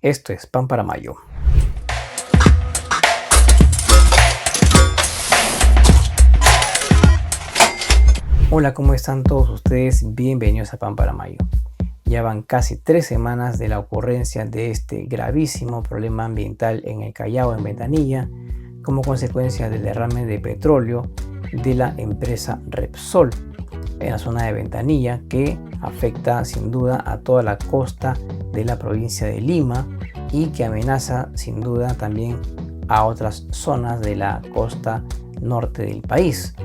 Esto es Pan para Mayo. Hola, ¿cómo están todos ustedes? Bienvenidos a Pan para Mayo. Ya van casi 3 semanas de la ocurrencia de este gravísimo problema ambiental en el Callao, en Ventanilla, como consecuencia del derrame de petróleo de la empresa Repsol en la zona de Ventanilla, que afecta sin duda a toda la costa de la provincia de Lima y que amenaza sin duda también a otras zonas de la costa norte del país.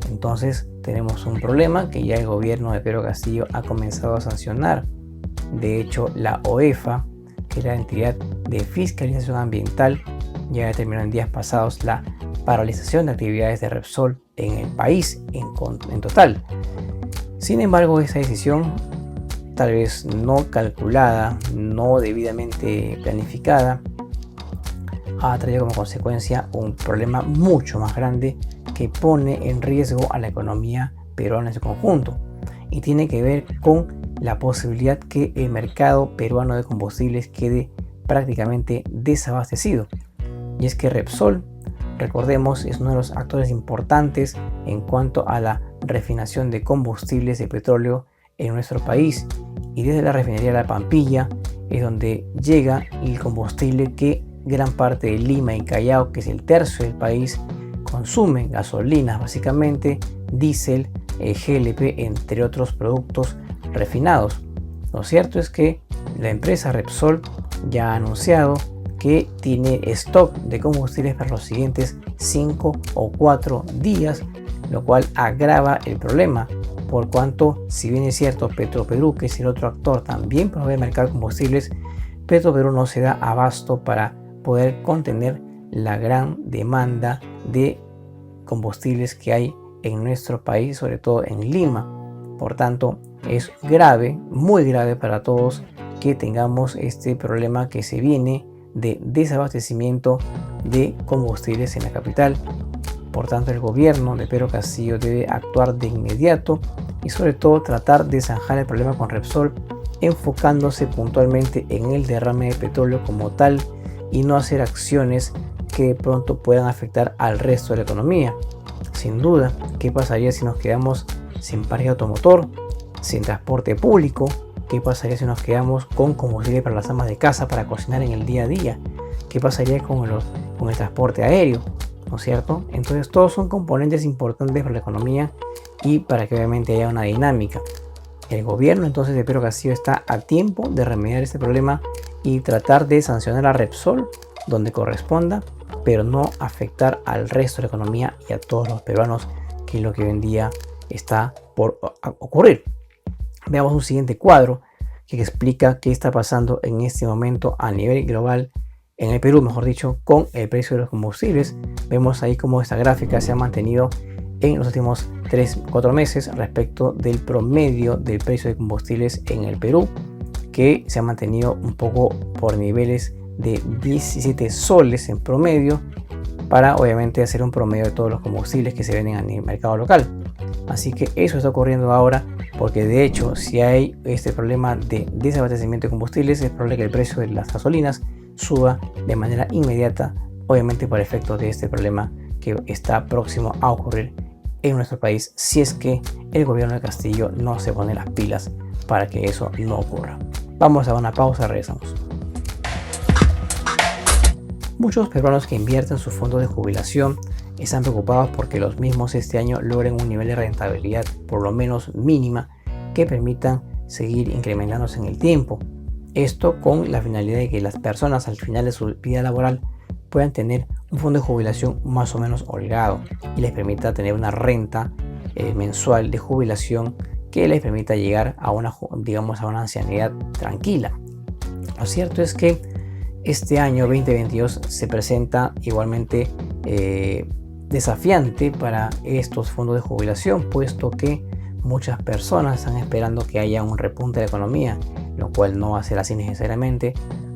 Entonces tenemos un problema que ya el gobierno de Pedro Castillo ha comenzado a sancionar. De hecho, la OEFA, que es la entidad de fiscalización ambiental, ya determinó en días pasados la paralización de actividades de Repsol en el país en total. Sin embargo, esa decisión, tal vez no calculada, no debidamente planificada, ha traído como consecuencia un problema mucho más grande que pone en riesgo a la economía peruana en su conjunto, y tiene que ver con la posibilidad que el mercado peruano de combustibles quede prácticamente desabastecido. Y es que Repsol, recordemos, es uno de los actores importantes en cuanto a la refinación de combustibles de petróleo en nuestro país, y desde la refinería de La Pampilla es donde llega el combustible que gran parte de Lima y Callao, que es el tercio del país, consumen: gasolinas básicamente, diésel, GLP, entre otros productos refinados. Lo cierto es que la empresa Repsol ya ha anunciado que tiene stock de combustibles para los siguientes 5 o 4 días, lo cual agrava el problema, por cuanto, si bien es cierto, Petroperú, que es el otro actor, también provee el mercado de combustibles, Petroperú no se da abasto para poder contener la gran demanda de combustibles que hay en nuestro país, sobre todo en Lima. Por tanto, es grave, muy grave para todos, que tengamos este problema que se viene de desabastecimiento de combustibles en la capital. Por tanto, el gobierno de Pedro Castillo debe actuar de inmediato y sobre todo tratar de zanjar el problema con Repsol, enfocándose puntualmente en el derrame de petróleo como tal y no hacer acciones que de pronto puedan afectar al resto de la economía. Sin duda, ¿qué pasaría si nos quedamos sin parque automotor, sin transporte público? ¿Qué pasaría si nos quedamos con combustible para las amas de casa para cocinar en el día a día? ¿Qué pasaría con el transporte aéreo? ¿No es cierto? Entonces todos son componentes importantes para la economía y para que obviamente haya una dinámica. El gobierno entonces de Pedro Castillo está a tiempo de remediar este problema y tratar de sancionar a Repsol donde corresponda, pero no afectar al resto de la economía y a todos los peruanos, que es lo que hoy en día está por ocurrir. Veamos un siguiente cuadro que explica qué está pasando en este momento a nivel global, en el Perú, mejor dicho, con el precio de los combustibles. Vemos ahí cómo esta gráfica se ha mantenido en los últimos 3-4 meses respecto del promedio del precio de combustibles en el Perú, que se ha mantenido un poco por niveles de 17 soles en promedio, para obviamente hacer un promedio de todos los combustibles que se venden en el mercado local. Así que eso está ocurriendo ahora, porque de hecho, si hay este problema de desabastecimiento de combustibles, es probable que el precio de las gasolinas suba de manera inmediata, obviamente por efecto de este problema que está próximo a ocurrir en nuestro país, si es que el gobierno de Castillo no se pone las pilas para que eso no ocurra. Vamos a una pausa, regresamos. Muchos peruanos que invierten sus fondos de jubilación están preocupados porque los mismos este año logren un nivel de rentabilidad por lo menos mínima que permitan seguir incrementándose en el tiempo. Esto con la finalidad de que las personas al final de su vida laboral puedan tener un fondo de jubilación más o menos holgado y les permita tener una renta mensual de jubilación que les permita llegar a una ancianidad tranquila. Lo cierto es que este año 2022 se presenta igualmente desafiante para estos fondos de jubilación, puesto que muchas personas están esperando que haya un repunte de la economía, lo cual no va a ser así necesariamente,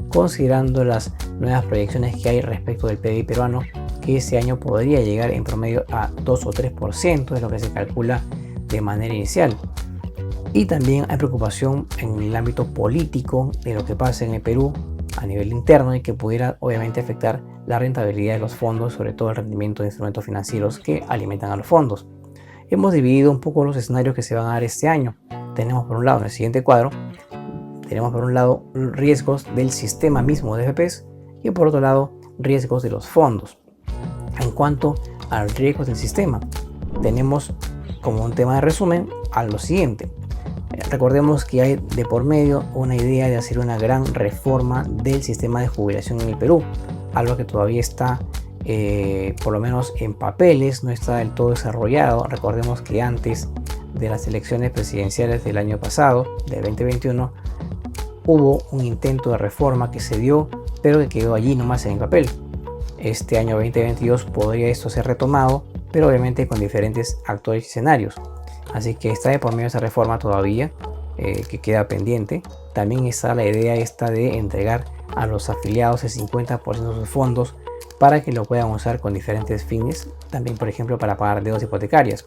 considerando las nuevas proyecciones que hay respecto del PBI peruano, que este año podría llegar en promedio a 2 o 3%, es lo que se calcula de manera inicial. Y también hay preocupación en el ámbito político de lo que pasa en el Perú, a nivel interno y que pudiera obviamente afectar la rentabilidad de los fondos, sobre todo el rendimiento de instrumentos financieros que alimentan a los fondos. Hemos dividido un poco los escenarios que se van a dar este año. Tenemos por un lado en el siguiente cuadro, tenemos por un lado riesgos del sistema mismo de AFPs y por otro lado riesgos de los fondos. En cuanto a los riesgos del sistema, tenemos como un tema de resumen a lo siguiente. Recordemos que hay de por medio una idea de hacer una gran reforma del sistema de jubilación en el Perú, algo que todavía está por lo menos en papeles, no está del todo desarrollado. Recordemos que antes de las elecciones presidenciales del año pasado, de 2021, hubo un intento de reforma que se dio, pero que quedó allí nomás en el papel. Este año 2022 podría esto ser retomado, pero obviamente con diferentes actores y escenarios. Así que está de por medio esa reforma todavía, que queda pendiente. También está la idea esta de entregar a los afiliados el 50% de sus fondos para que lo puedan usar con diferentes fines, también por ejemplo para pagar deudas hipotecarias.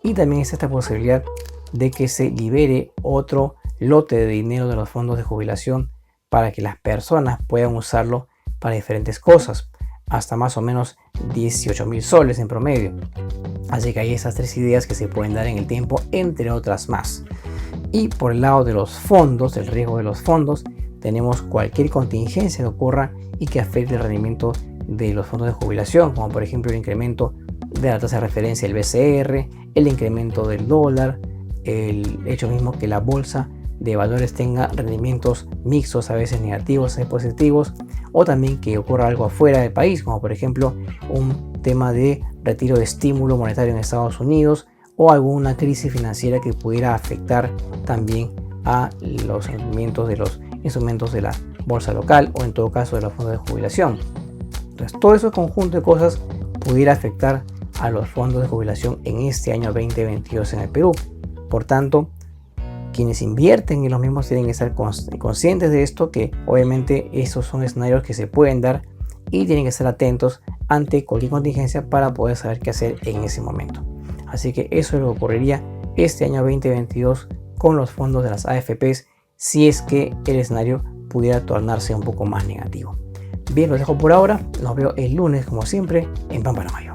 Y también está esta posibilidad de que se libere otro lote de dinero de los fondos de jubilación para que las personas puedan usarlo para diferentes cosas, hasta más o menos 18.000 soles en promedio. Así que hay esas tres ideas que se pueden dar en el tiempo, entre otras más. Y por el lado de los fondos, del riesgo de los fondos, tenemos cualquier contingencia que ocurra y que afecte el rendimiento de los fondos de jubilación, como por ejemplo el incremento de la tasa de referencia del BCR, el incremento del dólar, el hecho mismo que la bolsa de valores tenga rendimientos mixtos, a veces negativos, a veces positivos, o también que ocurra algo afuera del país, como por ejemplo un tema de retiro de estímulo monetario en Estados Unidos o alguna crisis financiera que pudiera afectar también a los rendimientos de los instrumentos de la bolsa local o en todo caso de los fondos de jubilación. Entonces todo ese conjunto de cosas pudiera afectar a los fondos de jubilación en este año 2022 en el Perú. Por tanto, quienes invierten en los mismos tienen que estar conscientes de esto, que obviamente esos son escenarios que se pueden dar y tienen que estar atentos ante cualquier contingencia para poder saber qué hacer en ese momento. Así que eso es lo que ocurriría este año 2022 con los fondos de las AFPs si es que el escenario pudiera tornarse un poco más negativo. Bien, los dejo por ahora. Nos veo el lunes como siempre en Pan para Mayo.